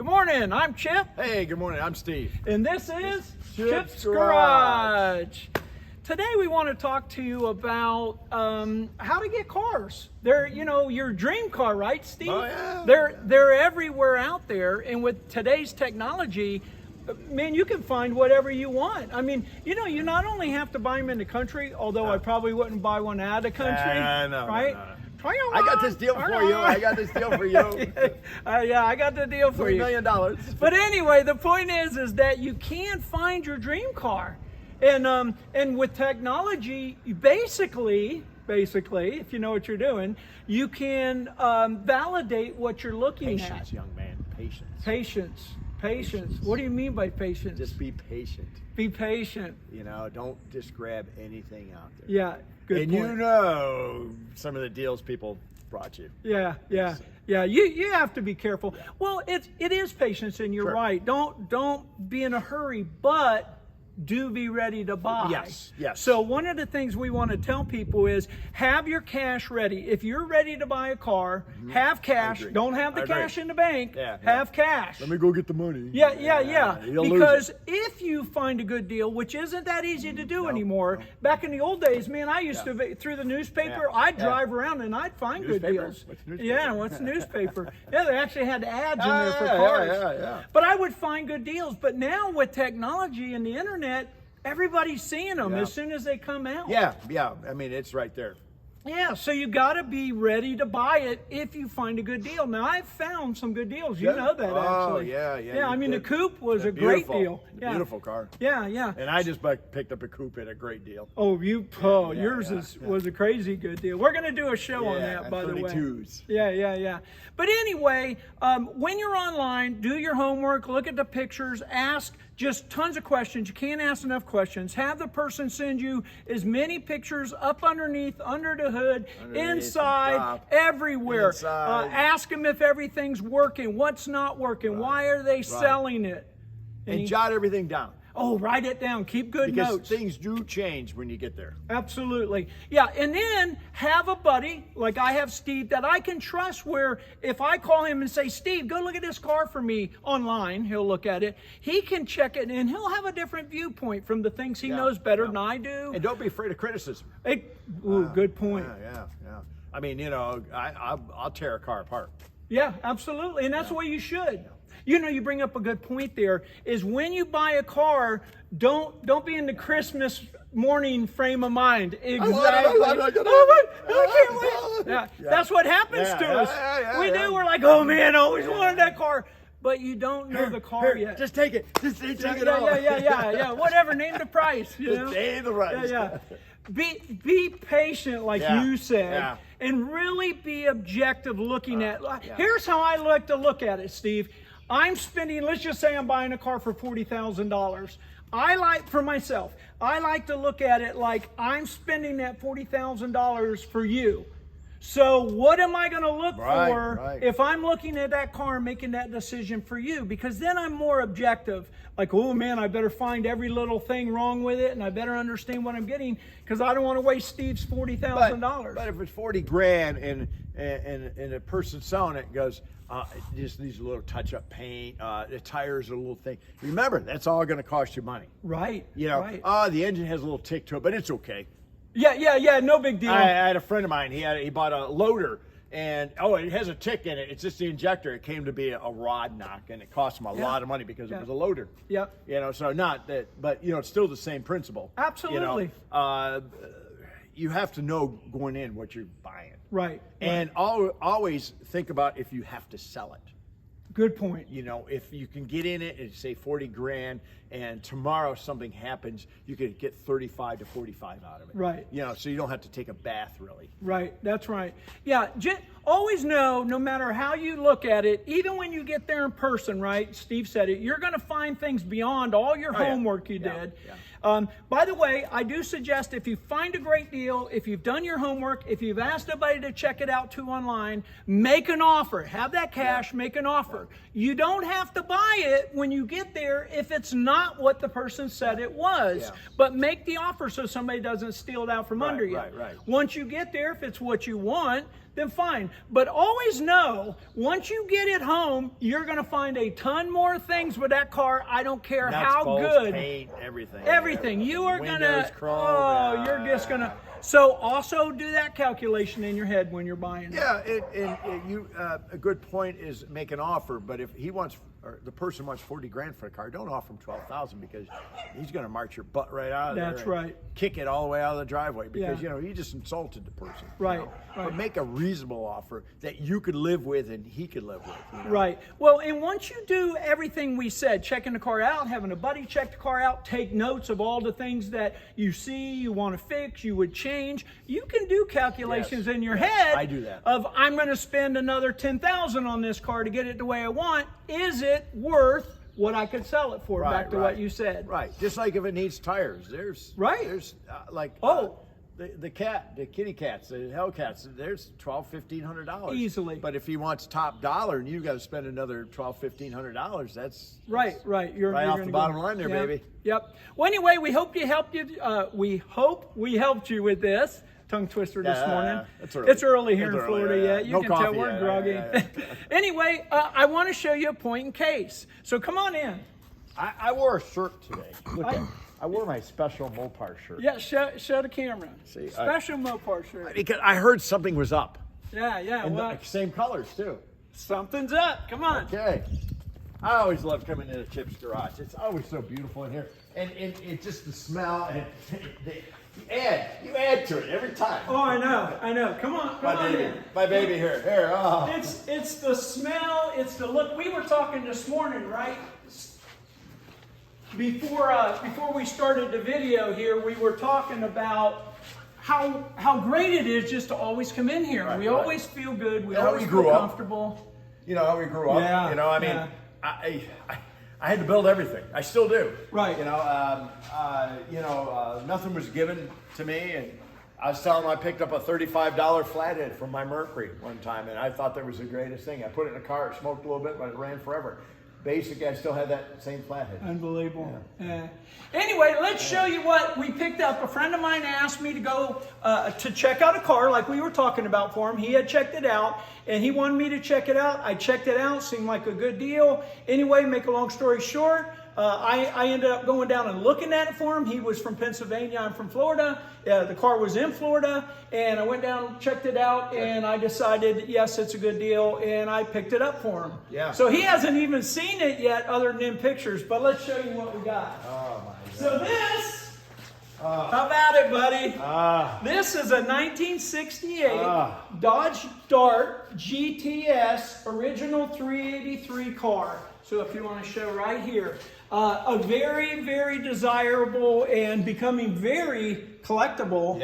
Good morning, I'm Chip. Hey, good morning, I'm Steve. And this is Chip's Garage. Today we want to talk to you about how to get cars. They're, your dream car, right, Steve? Oh, yeah. They're everywhere out there, and with today's technology, man, you can find whatever you want. I mean, you not only have to buy them in the country, although I probably wouldn't buy one out of the country, No, right? no. I got this deal for you. I got this deal for you. Yeah, I got the deal for you. $3 million. But anyway, the point is that you can find your dream car, and with technology, basically, if you know what you're doing, you can validate what you're looking at. Patience, young man. Patience. What do you mean by patience? Just be patient. Be patient. Don't just grab anything out there. Yeah, good point. Some of the deals people brought you. Yeah. You have to be careful. Well, it is patience, and you're Sure. right. Don't be in a hurry, but do be ready to buy. Yes. So one of the things we want to tell people is have your cash ready. If you're ready to buy a car, have cash. agree. Don't have the I agree. cash in the bank. Yeah. Have cash. Let me go get the money. Yeah. You'll lose Because it. if you find a good deal, which isn't that easy to do anymore, back in the old days, man, I used to, through the newspaper, I'd drive around and I'd find good Newspaper? deals. What's newspaper? Yeah, what's newspaper? Yeah, they actually had ads in there for cars. Yeah. But I would find good deals. But now with technology and the internet, everybody's seeing them as soon as they come out. Yeah. I mean, it's right there. Yeah, so you got to be ready to buy it if you find a good deal. Now, I've found some good deals. You know that, actually. Yeah. Yeah, I mean, the coupe was a Beautiful. great deal. A beautiful car. Yeah. And I just picked up a coupe at a great deal. Oh, yours was a crazy good deal. We're going to do a show on that, by the way. 32s. Yeah. But anyway, when you're online, do your homework, look at the pictures, ask just tons of questions. You can't ask enough questions. Have the person send you as many pictures up underneath, under the hood, inside, everywhere. Ask them if everything's working, what's not working, why are they selling it. And jot everything down. Oh, write it down. Keep good notes. Because things do change when you get there. Absolutely. Yeah, and then have a buddy, like I have Steve, that I can trust where if I call him and say, Steve, go look at this car for me online, he'll look at it. He can check it, and he'll have a different viewpoint from the things he knows better than I do. And don't be afraid of criticism. Good point. Yeah. I mean, I'll tear a car apart. Yeah, absolutely. And that's the way you should. You bring up a good point there, is when you buy a car, don't be in the Christmas morning frame of mind. Exactly. I can't wait. Yeah. That's what happens to us. We do. We're like, oh man, I always wanted that car. But you don't know the car yet. Just take it. Just take it all. Yeah. Whatever. Name the price. Name the price. Yeah. Be patient, like you said, and really be objective looking at. Here's how I like to look at it, Steve. I'm spending, let's just say I'm buying a car for $40,000. For myself, I like to look at it like I'm spending that $40,000 for you. So what am I going to look for if I'm looking at that car and making that decision for you? Because then I'm more objective. Like, oh man, I better find every little thing wrong with it, and I better understand what I'm getting, because I don't want to waste Steve's $40,000. But if it's $40,000 and a person selling it goes, just needs a little touch-up paint, the tires are a little thing. Remember, that's all going to cost you money. Right. The engine has a little tick to it, but it's okay. Yeah, no big deal. I had a friend of mine, he bought a loader, and it has a tick in it. It's just the injector. It came to be a rod knock, and it cost him a lot of money because it was a loader. Yep. So not that, but it's still the same principle. Absolutely. You have to know going in what you're buying. Right. And always think about if you have to sell it. Good point. If you can get in it and say $40,000, and tomorrow something happens, you could get 35 to 45 out of it. Right. So you don't have to take a bath really. Right. That's right. Yeah. Always know, no matter how you look at it, even when you get there in person, right? Steve said it, you're going to find things beyond all your homework you did. By the way, I do suggest if you find a great deal, if you've done your homework, if you've asked somebody to check it out too online, make an offer. Have that cash, make an offer. You don't have to buy it when you get there if it's not what the person said it was. But make the offer so somebody doesn't steal it out from under you. Right. Once you get there, if it's what you want, then fine. But always know, once you get it home, you're going to find a ton more things with that car. I don't care how good. Paint, everything. Everything. You are going to, chrome, you're just going to. So also do that calculation in your head when you're buying it. Yeah, a good point is make an offer, but if he wants, or the person wants 40 grand for a car, don't offer him 12,000 because he's going to march your butt right out of there. That's right. Kick it all the way out of the driveway because you just insulted the person. Right. You know? But make a reasonable offer that you could live with and he could live with. You know? Right. Well, and once you do everything we said, checking the car out, having a buddy check the car out, take notes of all the things that you see, you want to fix, you would change. You can do calculations in your head. I do that. Of I'm going to spend another $10,000 on this car to get it the way I want. Is it worth what I could sell it for? Back to what you said. Right. Just like if it needs tires, there's the kitty cats, the Hellcats, there's $1,200-$1,500 easily. But if he wants top dollar and you've got to spend another $1,200-$1,500, that's right. You're off the bottom go. line there, baby. Yep. Well, anyway, we hope we helped you with this. Tongue twister this morning. It's early here in Florida yet. You can tell we're groggy. Anyway, I want to show you a point in case. So come on in. I wore a shirt today. Look I wore my special Mopar shirt. Yeah, show the camera. See, special Mopar shirt. Because I heard something was up. Yeah. And the same colors too. Something's up. Come on. Okay. I always love coming into Chip's garage. It's always so beautiful in here, and it just the smell and you add to it every time. Oh, I know. Come on in. My baby here. Oh. It's the smell. It's the look. We were talking this morning, right? Before we started the video here, we were talking about how great it is just to always come in here. We always feel good. We always feel comfortable. You know how we grew up. Yeah. You know, I mean, I had to build everything. I still do. Right. You know, nothing was given to me, and I was telling him I picked up a $35 flathead from my Mercury one time, and I thought that was the greatest thing. I put it in the car, it smoked a little bit, but it ran forever. Basically, I still had that same flathead. Unbelievable. Yeah. Anyway, let's show you what we picked up. A friend of mine asked me to go to check out a car like we were talking about for him. He had checked it out, and he wanted me to check it out. I checked it out. Seemed like a good deal. Anyway, make a long story short, I ended up going down and looking at it for him. He was from Pennsylvania. I'm from Florida. The car was in Florida, and I went down and checked it out, and I decided, yes, it's a good deal, and I picked it up for him. Yeah. So he hasn't even seen it yet other than in pictures, but let's show you what we got. Oh, my God. So this, how about it, buddy? This is a 1968 Dodge Dart GTS original 383 car. So if you want to show right here, a very, very desirable and becoming very collectible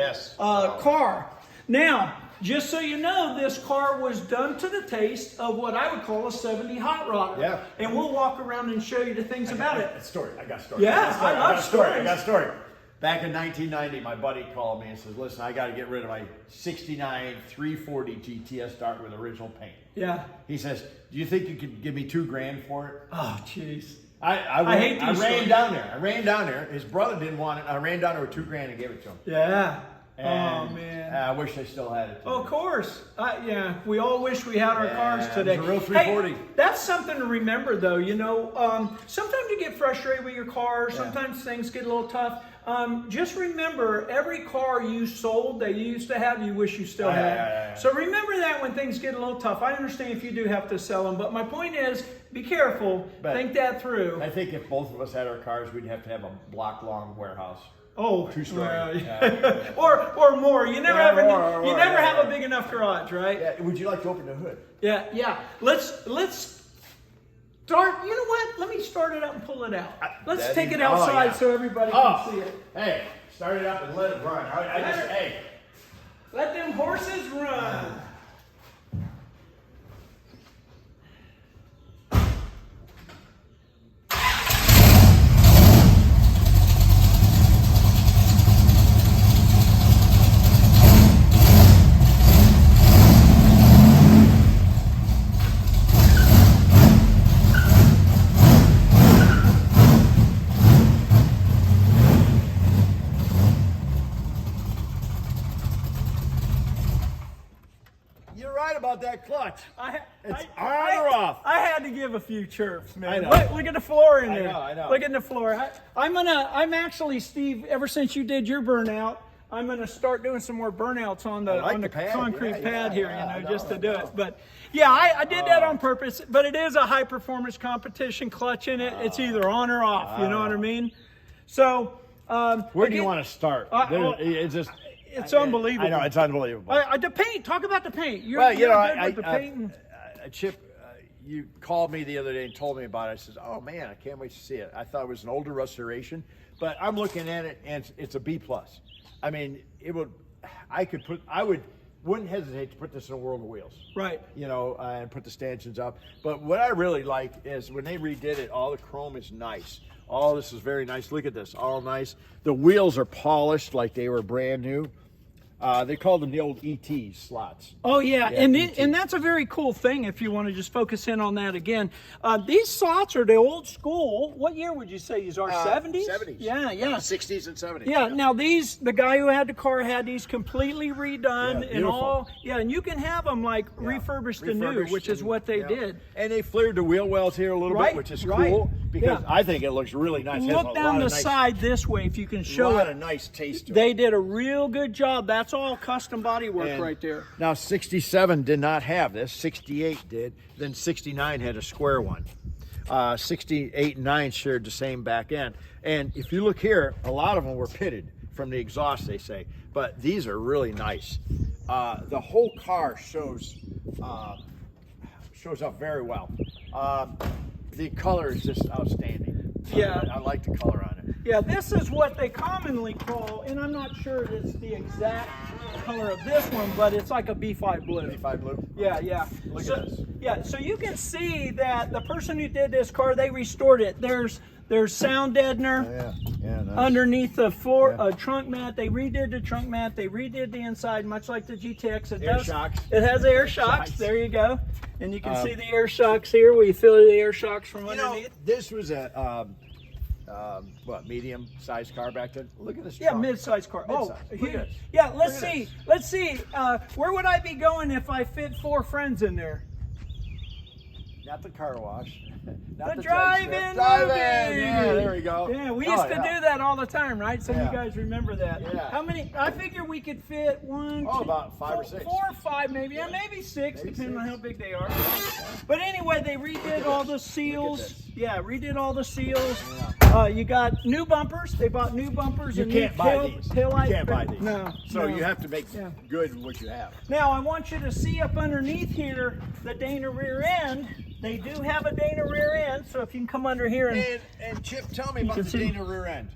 car. Now, just so you know, this car was done to the taste of what I would call a 70 hot rodder. Yeah. And we'll walk around and show you the things about it. I got a story. Yeah, I love stories. I got a story. Back in 1990, my buddy called me and says, listen, I got to get rid of my 69 340 GTS Dart with original paint. Yeah. He says, do you think you could give me $2,000 for it? Oh, jeez. I ran down there. His brother didn't want it. I ran down there with $2,000 and gave it to him. Yeah. And, oh, man. I wish I still had it. Of course. Yeah, we all wish we had our cars today. It was a real 340. Hey, that's something to remember, though. You know, sometimes you get frustrated with your car. Sometimes things get a little tough. Just remember, every car you sold that you used to have, you wish you still had. So remember that when things get a little tough. I understand if you do have to sell them, but my point is, be careful. Think that through. I think if both of us had our cars, we'd have to have a block-long warehouse. Oh, 2-story. or more. You never have a big enough garage, right? Yeah. Would you like to open the hood? Yeah. Let's start. You know what? Let me start it up and pull it out. Let's take it outside so everybody can see it. Hey, start it up and let it run. Let them horses run. what? It's on or off. I had to give a few chirps, man. I know. Look at the floor in there. I know. Look at the floor. I'm actually, Steve, ever since you did your burnout, I'm going to start doing some more burnouts on the pad. concrete pad here, just to do it. But yeah, I did that on purpose, but it is a high performance competition clutch in it. It's either on or off, you know what I mean? So, where do you want to start? It's just, it's unbelievable. I know, it's unbelievable. The paint, talk about the paint. Well, you know, good with the paint. Chip, you called me the other day and told me about it. I said, oh man, I can't wait to see it. I thought it was an older restoration, but I'm looking at it and it's a B+. I mean, wouldn't hesitate to put this in a World of Wheels. Right. You know, and put the stanchions up. But what I really like is when they redid it, all the chrome is nice. All this is very nice. Look at this, all nice. The wheels are polished like they were brand new. They called them the old ET slots. Oh yeah, and that's a very cool thing if you want to just focus in on that again. These slots are the old school. What year would you say these are? 70s? 70s. Yeah. 60s and 70s. Yeah. Now the guy who had the car had these completely redone and beautiful. all. Yeah, and you can have them like refurbished and new, which is what they did. And they flared the wheel wells here a little bit, which is cool because I think it looks really nice. Look down the side this way if you can show it. A lot of nice taste to it. They did a real good job. That's all custom bodywork right there. Now 67 did not have this, 68 did, then 69 had a square one. 68 and 9 shared the same back end. And if you look here, a lot of them were pitted from the exhaust, they say, but these are really nice. The whole car shows up very well. The color is just outstanding. Yeah. I like the color on it. Yeah, this is what they commonly call, and I'm not sure it's the exact color of this one, but it's like a B5 blue. B5 blue? Yeah. Look at this. Yeah, so you can see that the person who did this car, they restored it. There's sound deadener nice. underneath the floor, trunk mat. They redid the trunk mat. They redid the inside, much like the GTX. It has air shocks. There you go. And you can see the air shocks here where you feel the air shocks from underneath. This was a medium-sized car back then. Look at this. Yeah, mid-sized car. Look at this. Yeah. Let's see. Where would I be going if I fit 4 friends in there? Not the car wash. The drive-in. Yeah, there we go. Yeah, we used to do that all the time, right? Some of you guys remember that. Yeah. How many? I figure we could fit about 5 or 6. 4 or 5 maybe. Yeah, maybe 6, depending on how big they are. But anyway, they redid all the seals. Yeah, redid all the seals. You got new bumpers. They bought new bumpers. You can't buy these. You can't buy these. No. So you have to make good with what you have. Now, I want you to see up underneath here the Dana rear end. They do have a Dana rear end, so if you can come under here and Chip, tell me about the Dana rear end.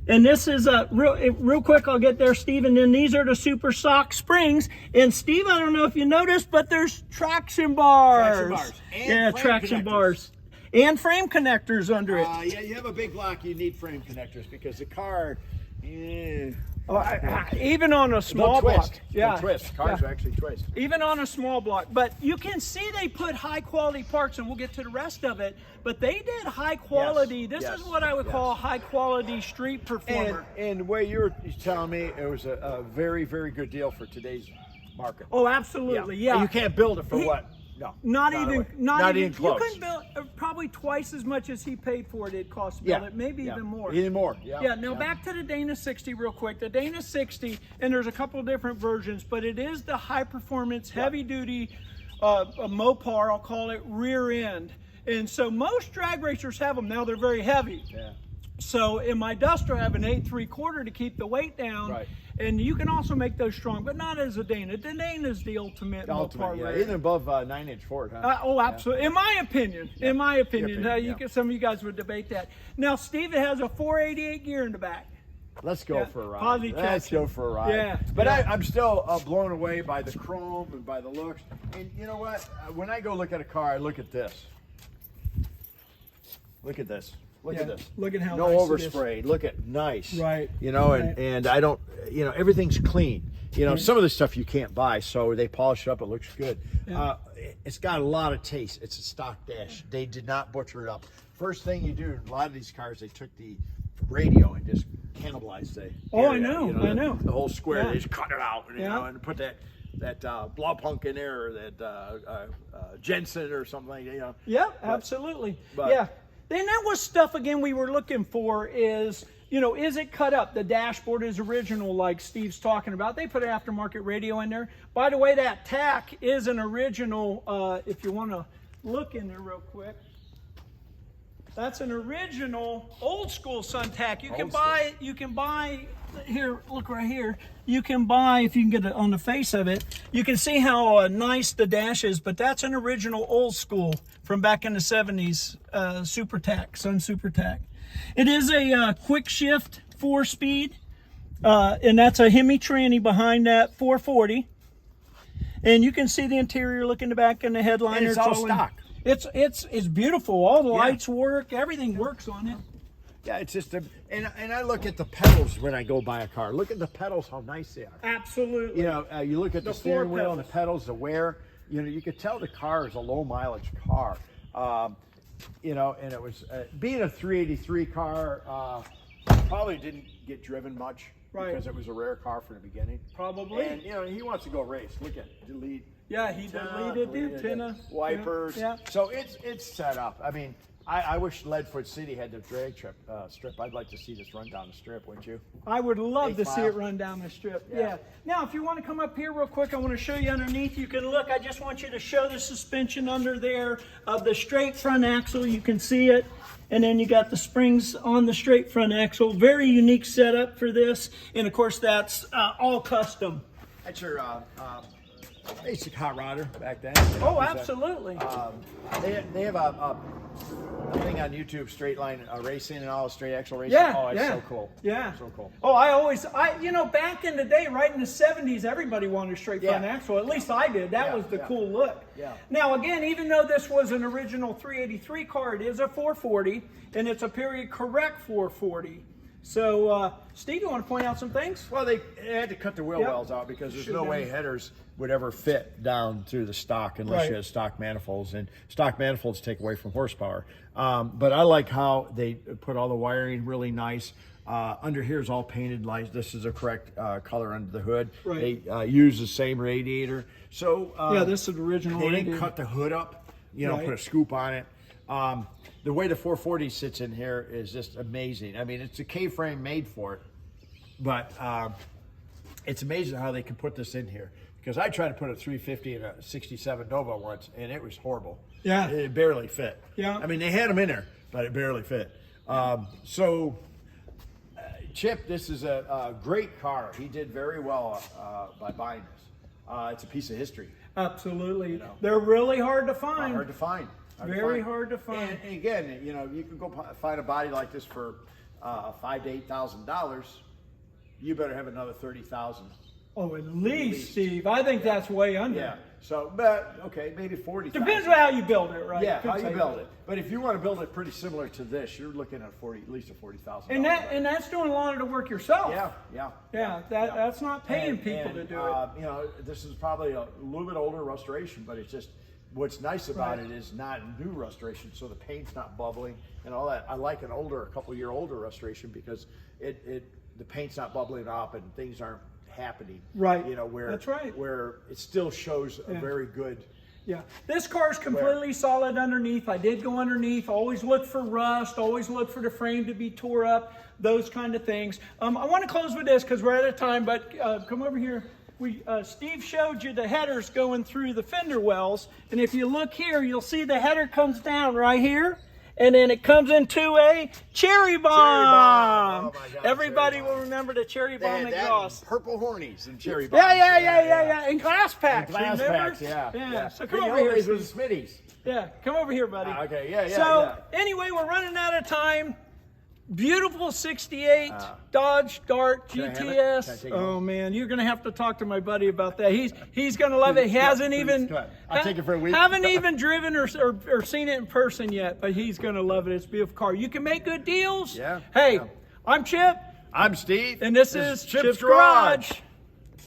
And this is real quick. I'll get there, Steve. And then these are the Super Sock springs. And Steve, I don't know if you noticed, but there's traction bars. Traction bars. And frame connectors under it. Yeah, you have a big block, you need frame connectors because the car, even on a small block. Yeah. Twist. Cars actually twist. Even on a small block. But you can see they put high quality parts, and we'll get to the rest of it. But they did high quality. This is what I would call high quality street performer. And the way you were telling me, it was a very, very good deal for today's market. Oh, absolutely. Yeah. And you can't build it for what? No, not even close. You could build probably twice as much as he paid for it. It cost to build it, maybe even more. Even more. Now back to the Dana 60 real quick. The Dana 60, and there's a couple of different versions, but it is the high performance, heavy duty Mopar. I'll call it rear end. And so most drag racers have them. Now they're very heavy. Yeah. So in my Duster, I have an 8 3/4 to keep the weight down. Right. And you can also make those strong, but not as a Dana. The Dana is the ultimate Mopar. Even above 9-inch Ford, huh? Oh, absolutely. In my opinion. Some of you guys would debate that. Now, Steve, it has a 488 gear in the back. Let's go for a ride. Let's go for a ride. Yeah. But I'm still blown away by the chrome and by the looks. And you know what? When I go look at a car, I look at this. Look at this. Look at this. Look at how no nice overspray. Look at nice. Right. You know, and I don't, everything's clean. Some of the stuff you can't buy, so they polish it up. It looks good. Yeah. It's got a lot of taste. It's a stock dash. They did not butcher it up. First thing you do in a lot of these cars, they took the radio and just cannibalized the area. I know. The whole square. They just cut it out, and put that Blaupunkt in there, or that Jensen or something like that. You know. Yeah, absolutely. But, yeah. Then that was stuff again we were looking for is, you know, is it cut up? The dashboard is original, like Steve's talking about. They put an aftermarket radio in there. By the way, that tack is an original. If you want to look in there real quick, that's an original old school sun tack. You can buy here, look right here. You can buy, if you can get it on the face of it, you can see how nice the dash is, but that's an original old school from back in the 70s super tack, sun super tack. It is a quick shift 4-speed, and that's a Hemi tranny behind that 440. And you can see the interior, look in the back and the headliner. And it's all stock. It's beautiful. All the lights work. Everything works on it. Yeah, it's just and I look at the pedals when I go buy a car. Look at the pedals, how nice they are. Absolutely. You know, you look at the steering wheel and the pedals, the wear. You know, you could tell the car is a low mileage car. You know, and it was being a 383 car. Probably didn't get driven much because it was a rare car from the beginning. Probably. And you know, he wants to go race. Look at delete. Yeah, he deleted the antenna. Wipers. Yeah. So it's set up. I mean, I wish Leadfoot City had the drag strip. I'd like to see this run down the strip, wouldn't you? I would love to see it run down the strip. Yeah. Now, if you want to come up here real quick, I want to show you underneath. You can look. I just want you to show the suspension under there of the straight front axle. You can see it. And then you got the springs on the straight front axle. Very unique setup for this. And of course, that's all custom. That's your basic hot rodder back then. Oh, absolutely. They have a thing on YouTube, straight line racing and all, straight axle racing. Yeah, oh, it's so cool. Yeah. So cool. Oh, you know, back in the day, right in the 70s, everybody wanted a straight front axle. At least I did. That was the cool look. Yeah. Now, again, even though this was an original 383 car, it is a 440, and it's a period correct 440. So, Steve, you want to point out some things? Well, they had to cut the wheel wells out because there's no way headers would ever fit down through the stock unless you had stock manifolds, and stock manifolds take away from horsepower. But I like how they put all the wiring really nice. Under here is all painted like this is a correct color under the hood. Right. They use the same radiator. So this is original. They didn't cut the hood up, you know, put a scoop on it. The way the 440 sits in here is just amazing. I mean, it's a K-frame made for it, but it's amazing how they can put this in here. Because I tried to put a 350 in a 67 Nova once, and it was horrible. Yeah. It barely fit. Yeah. I mean, they had them in there, but it barely fit. Chip, this is a great car. He did very well by buying this. It's a piece of history. Absolutely. You know. They're really hard to find. Hard to find. Very hard to find. And again, you know, you can go find a body like this for $5,000 to $8,000. You better have another $30,000. Oh, at least, Steve. I think that's way under. Yeah. So, but okay, maybe 40. Depends on how you build it, right? Yeah, how you build it. But if you want to build it pretty similar to this, you're looking at at least a $40,000. And that's doing a lot of the work yourself. Yeah. That's not paying people to do it. You know, this is probably a little bit older restoration, but it's just what's nice about it is not new restoration, so the paint's not bubbling and all that. I like a couple year older restoration because the paint's not bubbling up and things aren't happening. Right. You know, where that's right. Where it still shows a very good. Yeah, this car is completely solid underneath. I did go underneath. Always look for rust. Always look for the frame to be tore up. Those kind of things. I want to close with this because we're out of time. But come over here. Steve showed you the headers going through the fender wells, and if you look here, you'll see the header comes down right here, and then it comes into a cherry bomb. Oh my God, everybody will remember the cherry bomb exhaust. Purple hornies and cherry bombs. Yeah. And glass packs. And glass remember? packs, yeah. So come over here. With Smitty's. Yeah, come over here, buddy. Okay, yeah. So anyway, we're running out of time. Beautiful 68 Dodge Dart GTS. Oh man, you're gonna have to talk to my buddy about that. He's gonna love it. He hasn't even I'll take it for a week. Haven't even driven or seen it in person yet, but he's gonna love it. It's a beautiful car. You can make good deals. Yeah. Hey, I'm Chip. I'm Steve. And this is Chip's Garage.